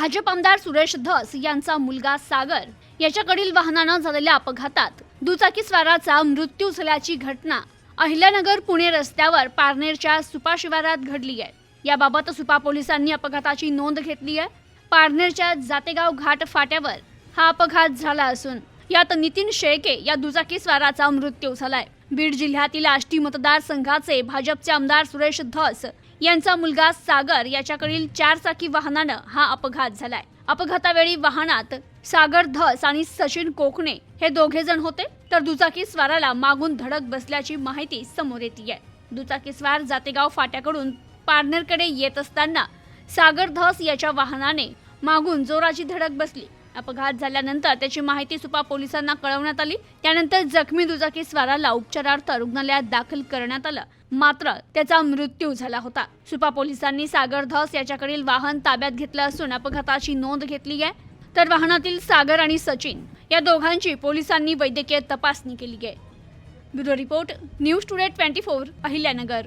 भाजप आमदार सुरेश धस यांचा मुलगा सागर याच्याकडील वाहनानं झालेल्या अपघातात दुचाकीस्वाराचा मृत्यू झाल्याची घटना अहिल्यानगर पुणे रस्त्यावर पारनेरच्या सुपा शिवारात घडली आहे। याबाबत सुपा पोलिसांनी अपघाताची नोंद घेतली आहे। पारनेरच्या जातेगाव घाट फाट्यावर हा अपघात झाला असून यात नितीन शेळके या दुचाकीस्वाराचा मृत्यू झालाय। बीड जिल्ह्यातील आष्टी मतदारसंघाचे भाजपचे आमदार सुरेश धस यांचा मुलगा सागर याच्याकडील 4 चाकी वाहनानं हा अपघात झालाय। अपघातावेळी वाहनात सागर धस आणि सचिन कोकणे हे दोघे जण होते, तर दुचाकीस्वाराला मागून धडक बसल्याची माहिती समोर येते। दुचाकीस्वार जातेगाव फाट्याकडून पारनेरकडे येत असताना सागर धस याच्या वाहनाने मागून जोराची धडक बसली। अपघात झाल्यानंतर त्याची माहिती सुपा पोलिसांना कळवण्यात आली। त्यानंतर जखमी दुचाकीस्वाराला उपचारार्थ रुग्णालयात दाखल करण्यात आलं, मात्र त्याचा मृत्यू झाला होता। सुपा पोलिसांनी सागर धस याच्याकडील वाहन ताब्यात घेतलं असून अपघाताची नोंद घेतली आहे, तर वाहनातील सागर आणि सचिन या दोघांची पोलिसांनी वैद्यकीय तपासणी केली आहे। Bureau report, news today 24 Ahilyanagar.